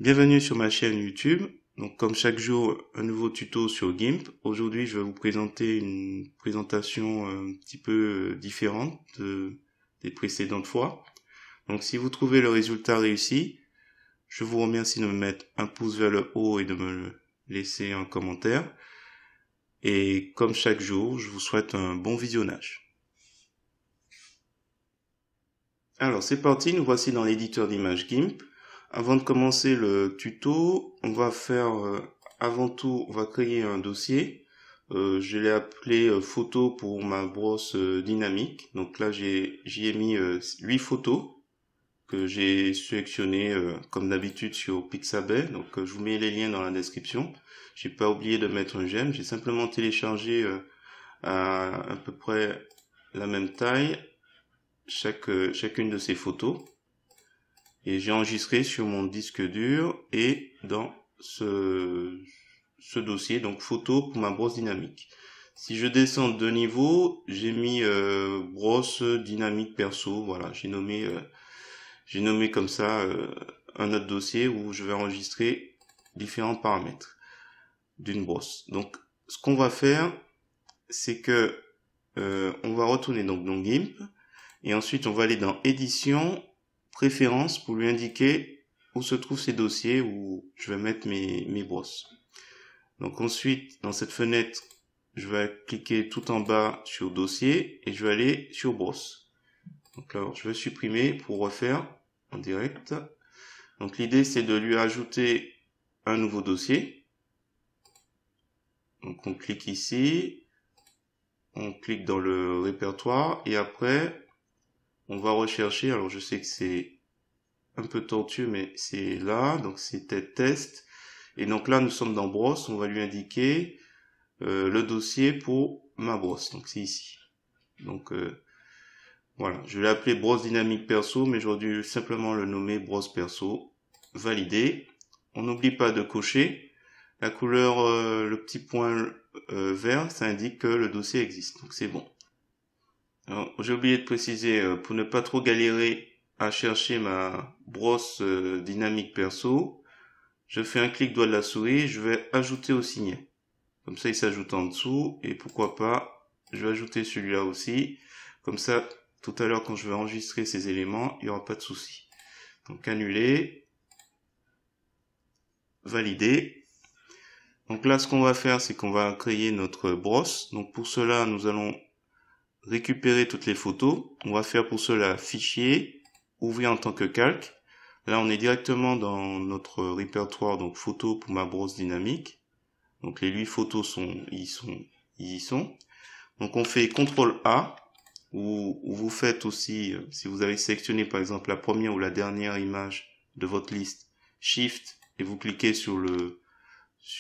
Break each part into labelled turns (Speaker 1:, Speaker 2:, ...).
Speaker 1: Bienvenue sur ma chaîne YouTube. Donc comme chaque jour, un nouveau tuto sur GIMP. Aujourd'hui, je vais vous présenter une présentation un petit peu différente des précédentes fois. Donc si vous trouvez le résultat réussi, je vous remercie de me mettre un pouce vers le haut et de me le laisser un commentaire. Et comme chaque jour, je vous souhaite un bon visionnage. Alors c'est parti, nous voici dans l'éditeur d'images GIMP. Avant de commencer le tuto, on va faire avant tout, on va créer un dossier. Je l'ai appelé photo pour ma brosse dynamique. Donc là, j'y ai mis 8 photos que j'ai sélectionnées comme d'habitude sur Pixabay. Donc je vous mets les liens dans la description. J'ai pas oublié de mettre un j'aime. J'ai simplement téléchargé à peu près la même taille chacune de ces photos. Et j'ai enregistré sur mon disque dur et dans ce dossier, donc photo pour ma brosse dynamique. Si je descends de niveau, j'ai mis brosse dynamique perso. Voilà, j'ai nommé comme ça un autre dossier où je vais enregistrer différents paramètres d'une brosse. Donc, ce qu'on va faire, c'est que on va retourner donc dans GIMP et ensuite on va aller dans Édition, Préférences pour lui indiquer où se trouvent ces dossiers où je vais mettre mes brosses. Donc ensuite, dans cette fenêtre, je vais cliquer tout en bas sur Dossier et je vais aller sur Brosse. Donc alors, je vais supprimer pour refaire en direct. Donc l'idée, c'est de lui ajouter un nouveau dossier. Donc on clique ici, on clique dans le répertoire et après, on va rechercher. Alors je sais que c'est un peu tortueux, mais c'est là, donc c'était test. Et donc là, nous sommes dans brosse, on va lui indiquer le dossier pour ma brosse. Donc c'est ici. Donc voilà, je l'ai appelé brosse dynamique perso, mais j'aurais dû simplement le nommer brosse perso. Validé. On n'oublie pas de cocher. La couleur, le petit point vert, ça indique que le dossier existe. Donc c'est bon. Alors, j'ai oublié de préciser, pour ne pas trop galérer à chercher ma brosse dynamique perso, je fais un clic droit de la souris, je vais ajouter au signet. Comme ça, il s'ajoute en dessous, et pourquoi pas, je vais ajouter celui-là aussi. Comme ça, tout à l'heure, quand je vais enregistrer ces éléments, il n'y aura pas de souci. Donc, annuler, valider. Donc là, ce qu'on va faire, c'est qu'on va créer notre brosse. Donc pour cela, nous allons récupérer toutes les photos. On va faire pour cela fichier, ouvrir en tant que calque. Là, on est directement dans notre répertoire, donc photos pour ma brosse dynamique. Donc les 8 photos y sont. Donc on fait CTRL A, ou vous faites aussi, si vous avez sélectionné par exemple la première ou la dernière image de votre liste, Shift, et vous cliquez sur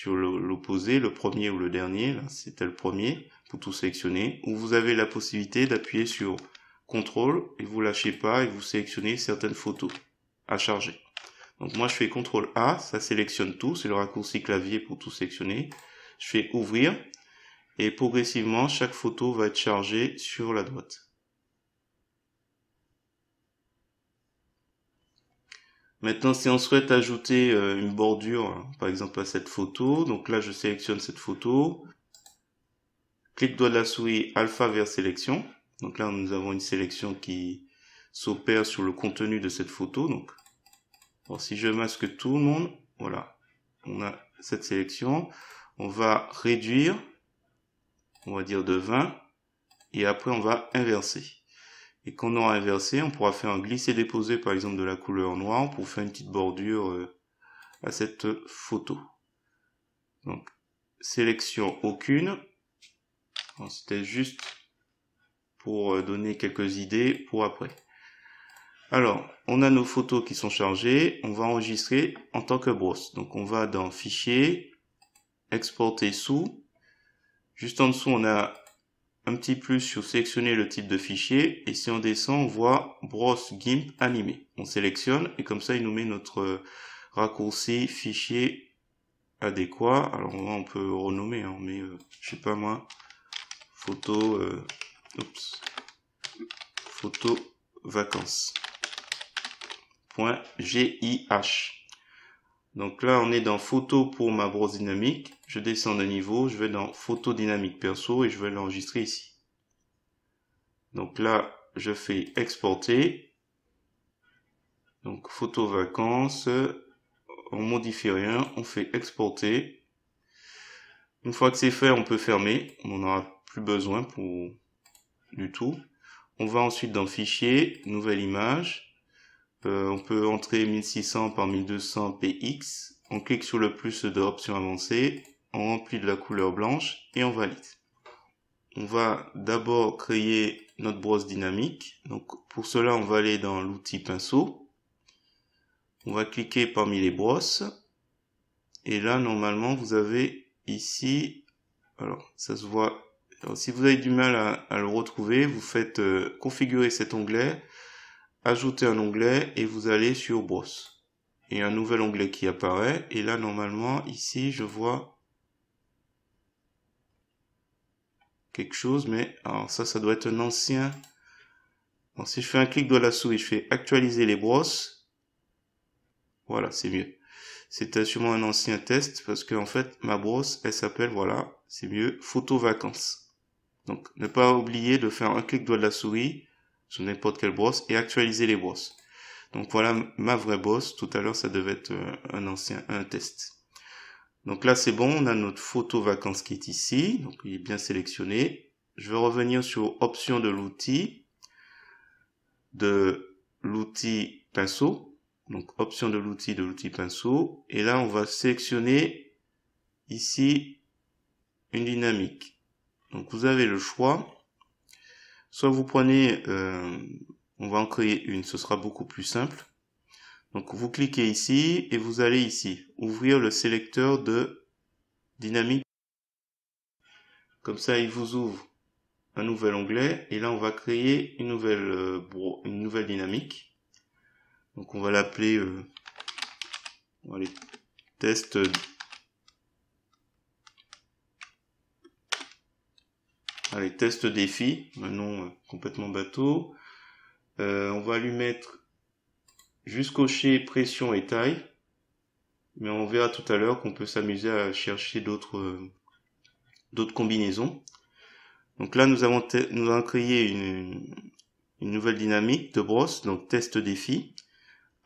Speaker 1: l'opposé, le premier ou le dernier, là c'était le premier, pour tout sélectionner, ou vous avez la possibilité d'appuyer sur CTRL et vous lâchez pas et vous sélectionnez certaines photos à charger. Donc moi je fais CTRL A, ça sélectionne tout, c'est le raccourci clavier pour tout sélectionner. Je fais ouvrir et progressivement chaque photo va être chargée sur la droite. Maintenant, si on souhaite ajouter une bordure, par exemple à cette photo, donc là je sélectionne cette photo, clic droit de la souris alpha vers sélection. Donc là nous avons une sélection qui s'opère sur le contenu de cette photo. Donc bon, si je masque tout le monde, voilà, on a cette sélection. On va réduire, on va dire de 20, et après on va inverser. Et quand on aura inversé, on pourra faire un glisser-déposer par exemple de la couleur noire pour faire une petite bordure à cette photo. Donc, sélection aucune. C'était juste pour donner quelques idées pour après. Alors, on a nos photos qui sont chargées. On va enregistrer en tant que brosse. Donc, on va dans Fichier, Exporter sous. Juste en dessous, on a un petit plus sur sélectionner le type de fichier. Et si on descend, on voit brosse GIMP animé. On sélectionne et comme ça, il nous met notre raccourci fichier adéquat. Alors, on peut renommer, hein, mais je sais pas moi, photo vacances. .gih. Donc là, on est dans photo pour ma brosse dynamique. Je descends de niveau, je vais dans photo dynamique perso et je vais l'enregistrer ici. Donc là, je fais exporter. Donc photo vacances, on modifie rien, on fait exporter. Une fois que c'est fait, on peut fermer. On n'en aura plus besoin du tout. On va ensuite dans fichier, nouvelle image. On peut entrer 1600 par 1200 px. On clique sur le plus de options avancées. On remplit de la couleur blanche et on valide. On va d'abord créer notre brosse dynamique. Donc pour cela, on va aller dans l'outil pinceau. On va cliquer parmi les brosses. Et là, normalement, vous avez ici, alors ça se voit. Alors, si vous avez du mal à le retrouver, vous faites configurer cet onglet, ajouter un onglet et vous allez sur brosse. Et un nouvel onglet qui apparaît. Et là, normalement, ici, je vois quelque chose, mais alors ça doit être un ancien. Alors, si je fais un clic de la souris, je fais actualiser les brosses. Voilà, c'est mieux. C'était sûrement un ancien test parce que en fait, ma brosse, elle s'appelle, voilà, c'est mieux, photo vacances. Donc, ne pas oublier de faire un clic droit de la souris sur n'importe quelle brosse et actualiser les brosses. Donc voilà ma vraie brosse. Tout à l'heure, ça devait être un test. Donc là, c'est bon, on a notre photo vacances qui est ici. Donc il est bien sélectionné. Je vais revenir sur option de l'outil pinceau. Donc option de l'outil pinceau. Et là, on va sélectionner ici une dynamique. Donc vous avez le choix. Soit vous prenez, on va en créer une, ce sera beaucoup plus simple. Donc vous cliquez ici et vous allez ici, ouvrir le sélecteur de dynamique. Comme ça, il vous ouvre un nouvel onglet et là on va créer une nouvelle dynamique. Donc on va l'appeler test. Allez, test défi, un nom complètement bateau. On va lui mettre juste cocher pression et taille. Mais on verra tout à l'heure qu'on peut s'amuser à chercher d'autres combinaisons. Donc là, nous avons créé une nouvelle dynamique de brosse, donc test défi,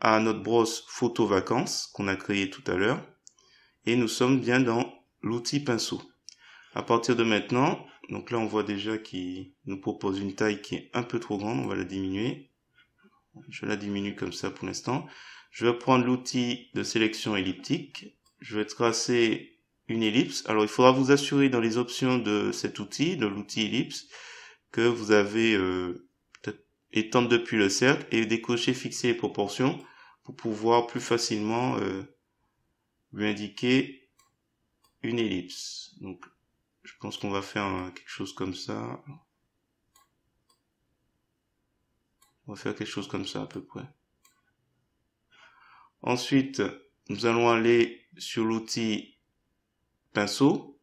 Speaker 1: à notre brosse photo vacances qu'on a créé tout à l'heure. Et nous sommes bien dans l'outil pinceau. À partir de maintenant, donc là on voit déjà qu'il nous propose une taille qui est un peu trop grande, on va la diminuer. Je la diminue comme ça pour l'instant. Je vais prendre l'outil de sélection elliptique. Je vais tracer une ellipse. Alors il faudra vous assurer dans les options de cet outil, de l'outil ellipse, que vous avez peut-être étendre depuis le cercle et décocher fixer les proportions pour pouvoir plus facilement lui indiquer une ellipse. Donc je pense qu'on va faire quelque chose comme ça. On va faire quelque chose comme ça à peu près. Ensuite, nous allons aller sur l'outil pinceau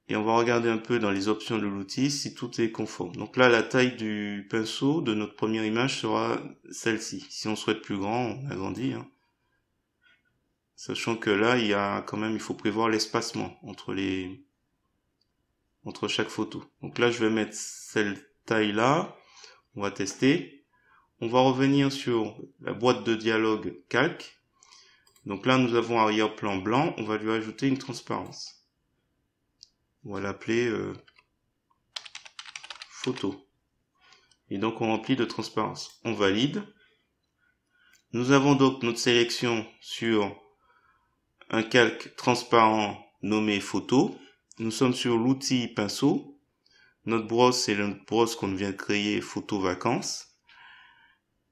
Speaker 1: et on va regarder un peu dans les options de l'outil si tout est conforme. Donc là, la taille du pinceau de notre première image sera celle-ci. Si on souhaite plus grand, on agrandit. Sachant que là, il faut prévoir l'espacement entre chaque photo. Donc là, je vais mettre cette taille-là. On va tester. On va revenir sur la boîte de dialogue calque. Donc là, nous avons arrière-plan blanc. On va lui ajouter une transparence. On va l'appeler photo. Et donc, on remplit de transparence. On valide. Nous avons donc notre sélection sur un calque transparent nommé photo. Nous sommes sur l'outil pinceau. Notre brosse, c'est la brosse qu'on vient de créer, photo vacances.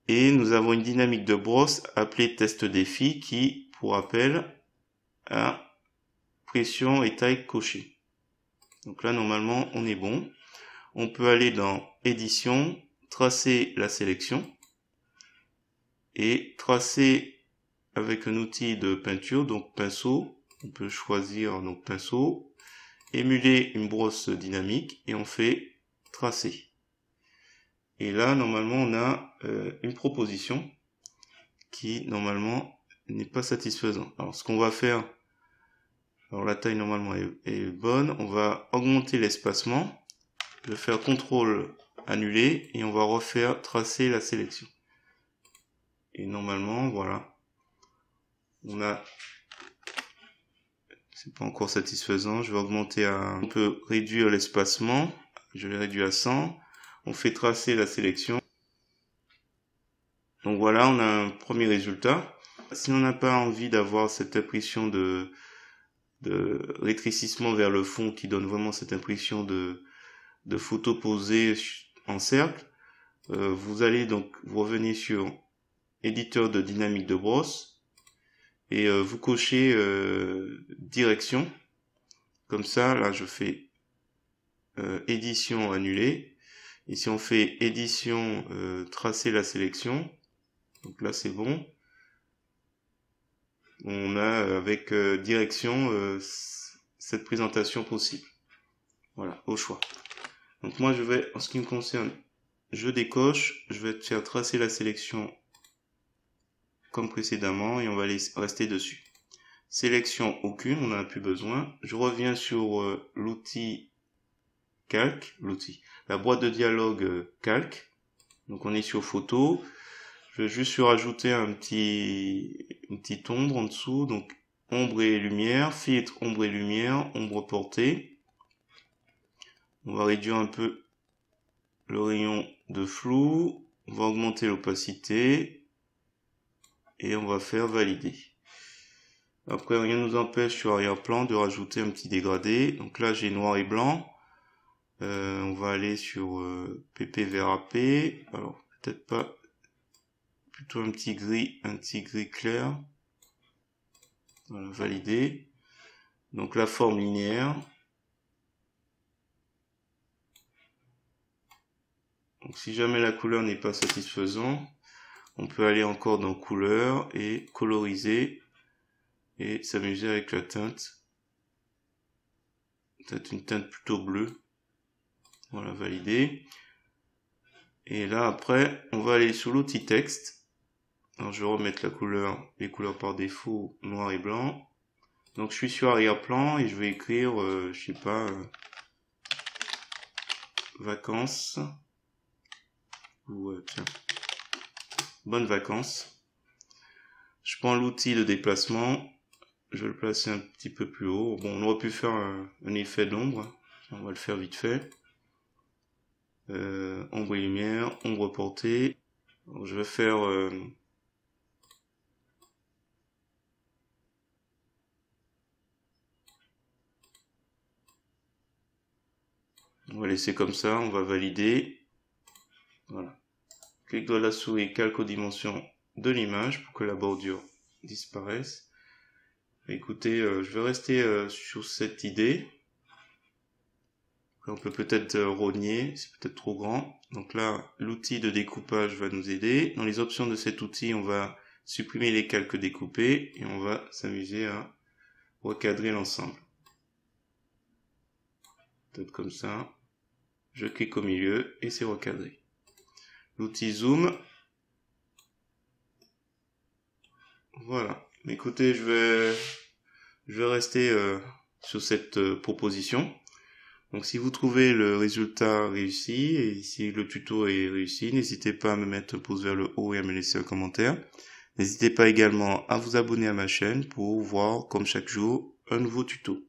Speaker 1: Et nous avons une dynamique de brosse appelée test défi qui, pour rappel, a pression et taille cochée. Donc là, normalement, on est bon. On peut aller dans édition, tracer la sélection et tracer avec un outil de peinture, donc pinceau. On peut choisir donc pinceau, émuler une brosse dynamique et on fait tracer. Et là, normalement, on a une proposition qui, normalement, n'est pas satisfaisant. Alors ce qu'on va faire, alors la taille normalement est bonne, on va augmenter l'espacement, je vais faire CTRL annuler et on va refaire tracer la sélection. Et normalement, voilà, c'est pas encore satisfaisant, je vais augmenter on peut réduire l'espacement, je l'ai réduit à 100, on fait tracer la sélection. Donc voilà, on a un premier résultat. Si on n'a pas envie d'avoir cette impression de rétrécissement vers le fond qui donne vraiment cette impression de photo posée en cercle, vous revenez sur éditeur de dynamique de brosse et vous cochez direction. Comme ça, là je fais édition annulée. Et si on fait édition tracer la sélection, donc là c'est bon. On a avec direction cette présentation possible. Voilà, au choix. Donc moi je vais, en ce qui me concerne, je décoche, je vais faire tracer la sélection comme précédemment et on va rester dessus. Sélection aucune, on n'en a plus besoin. Je reviens sur l'outil calque, la boîte de dialogue calque. Donc on est sur photo. Je vais juste surajouter une petite ombre en dessous. Donc ombre et lumière, filtre ombre et lumière, ombre portée. On va réduire un peu le rayon de flou. On va augmenter l'opacité. Et on va faire valider. Après, rien ne nous empêche sur arrière-plan de rajouter un petit dégradé. Donc là, j'ai noir et blanc. On va aller sur PP VRAP. Alors, peut-être pas. Plutôt un petit gris clair. Voilà, validé. Donc la forme linéaire. Donc si jamais la couleur n'est pas satisfaisante, on peut aller encore dans couleur et coloriser et s'amuser avec la teinte. Peut-être une teinte plutôt bleue. Voilà, validé. Et là après, on va aller sur l'outil texte. Alors je vais remettre les couleurs par défaut, noir et blanc. Donc je suis sur arrière-plan et je vais écrire, je sais pas, vacances. Ou tiens, bonnes vacances. Je prends l'outil de déplacement. Je vais le placer un petit peu plus haut. Bon, on aurait pu faire un effet d'ombre. On va le faire vite fait. Ombre et lumière, ombre portée. Donc, je vais faire on va laisser comme ça, on va valider. Voilà. Clic droit de la souris, calque aux dimensions de l'image pour que la bordure disparaisse. Écoutez, je vais rester sur cette idée. On peut peut-être rogner, c'est peut-être trop grand. Donc là, l'outil de découpage va nous aider. Dans les options de cet outil, on va supprimer les calques découpés et on va s'amuser à recadrer l'ensemble. Peut-être comme ça. Je clique au milieu et c'est recadré. L'outil zoom. Voilà. Écoutez, je vais rester sur cette proposition. Donc si vous trouvez le résultat réussi et si le tuto est réussi, n'hésitez pas à me mettre un pouce vers le haut et à me laisser un commentaire. N'hésitez pas également à vous abonner à ma chaîne pour voir, comme chaque jour, un nouveau tuto.